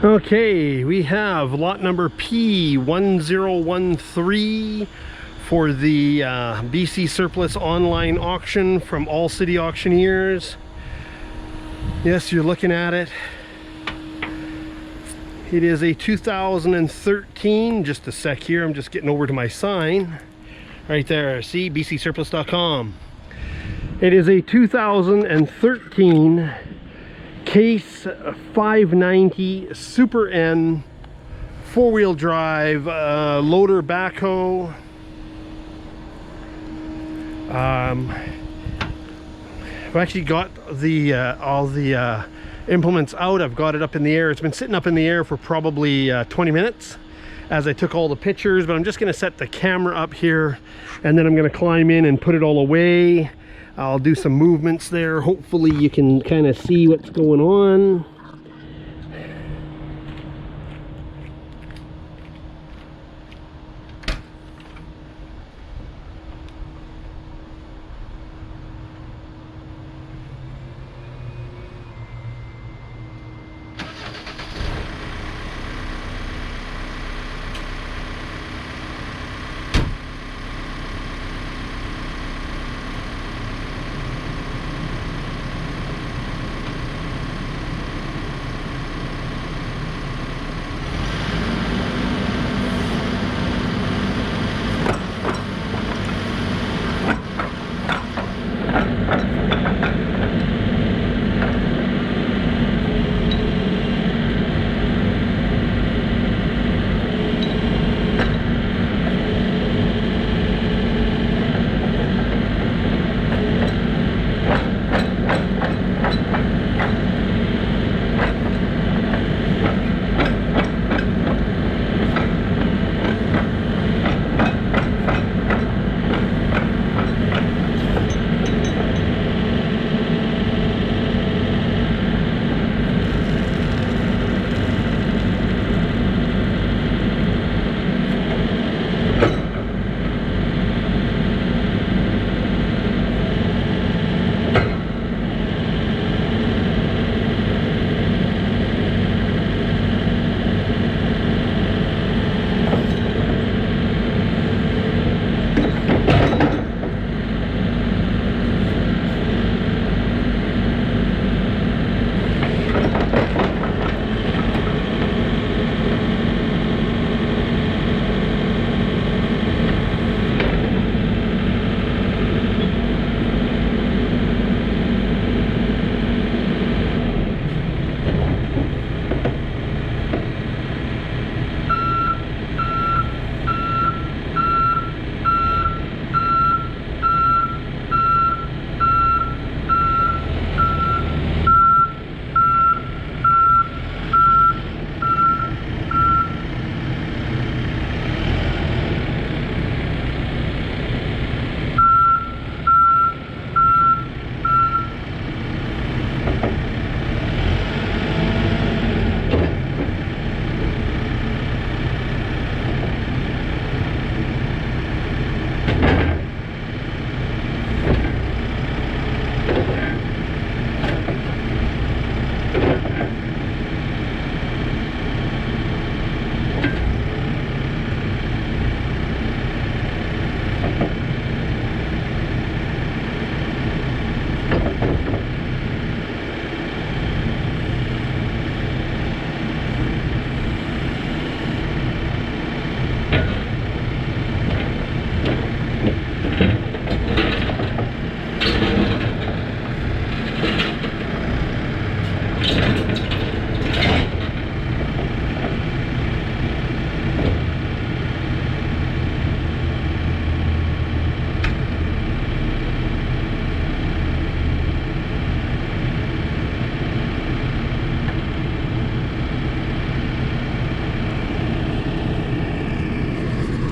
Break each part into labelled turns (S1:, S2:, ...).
S1: Okay, we have lot number P1013 for the BC Surplus online auction from All City Auctioneers. Yes, you're looking at it. It is a 2013, just a sec here, I'm just getting over to my sign. Right there, see, bcsurplus.com. It is a 2013 Case 590 Super N four-wheel drive loader backhoe. I've actually got the all the implements out. I've got it up in the air. It's been sitting up in the air for probably 20 minutes as I took all the pictures, but I'm just going to set the camera up here and then I'm going to climb in and put it all away. I'll do some movements there. Hopefully you can kind of see what's going on.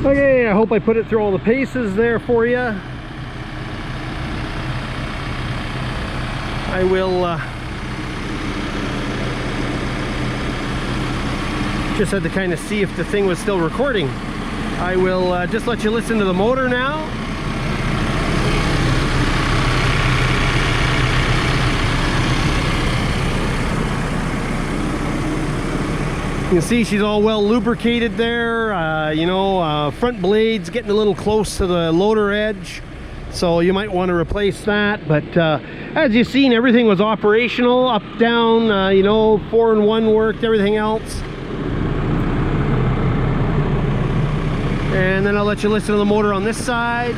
S1: Okay, I hope I put it through all the paces there for you. I will just had to kind of see if the thing was still recording. I will just let you listen to the motor now. You can see she's all well lubricated there. Front blades getting a little close to the loader edge, so you might want to replace that. But as you've seen, everything was operational, up, down, 4-in-1 worked, everything else. And then I'll let you listen to the motor on this side.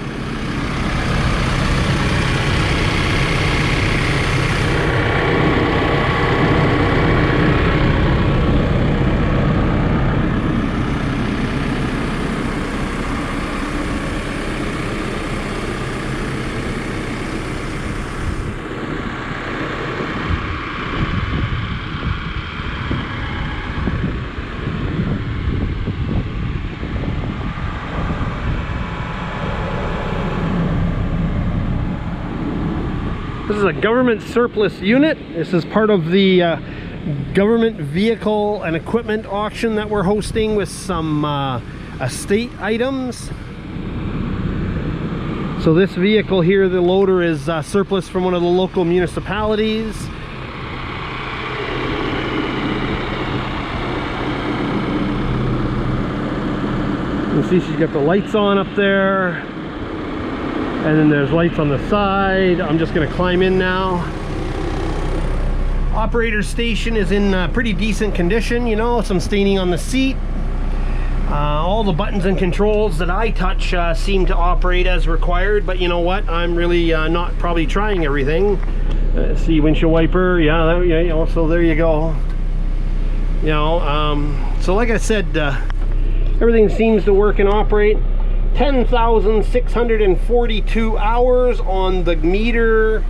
S1: This is a government surplus unit. This is part of the government vehicle and equipment auction that we're hosting with some estate items. So this vehicle here, the loader, is surplus from one of the local municipalities. You can see she's got the lights on up there. And then there's lights on the side. I'm just gonna climb in now. Operator station is in pretty decent condition, some staining on the seat. All the buttons and controls that I touch seem to operate as required, but you know what? I'm really not probably trying everything. See, windshield wiper, so there you go. So like I said, everything seems to work and operate. 10,642 hours on the meter.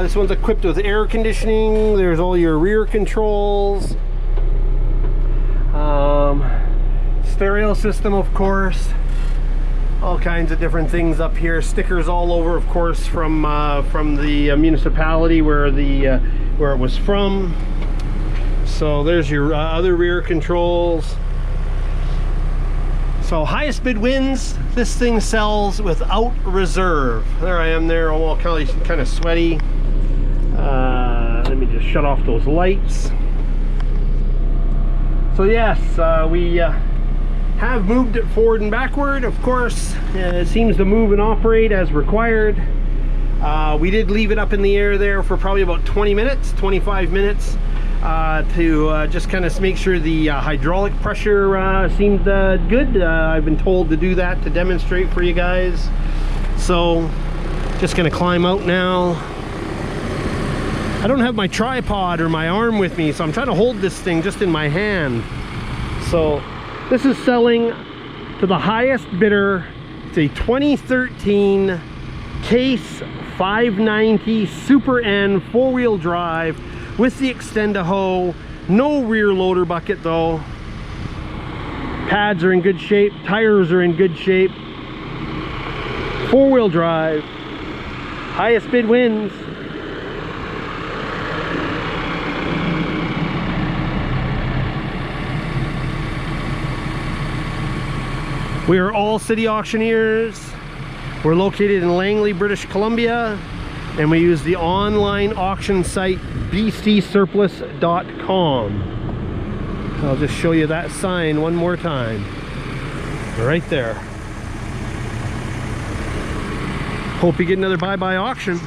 S1: This one's equipped with air conditioning. There's all your rear controls. Stereo system, of course. All kinds of different things up here. Stickers all over, of course, from the municipality where it was from. So there's your other rear controls. So highest bid wins. This thing sells without reserve. There I am there, all kind of sweaty. Let me just shut off those lights. So yes, we have moved it forward and backward. Of course, it seems to move and operate as required. We did leave it up in the air there for probably about 20 minutes, 25 minutes. To just kind of make sure the hydraulic pressure seemed good. I've been told to do that to demonstrate for you guys. So just gonna climb out now. I don't have my tripod or my arm with me, so I'm trying to hold this thing just in my hand. So this is selling to the highest bidder. It's a 2013 Case 590 Super N 4-wheel drive with the Extend-A-Hoe. No rear loader bucket though. Pads are in good shape, tires are in good shape. 4-wheel drive. Highest bid wins. We are All City Auctioneers. We're located in Langley, British Columbia, and we use the online auction site bcsurplus.com. I'll just show you that sign one more time. Right there. Hope you get another bye-bye auction.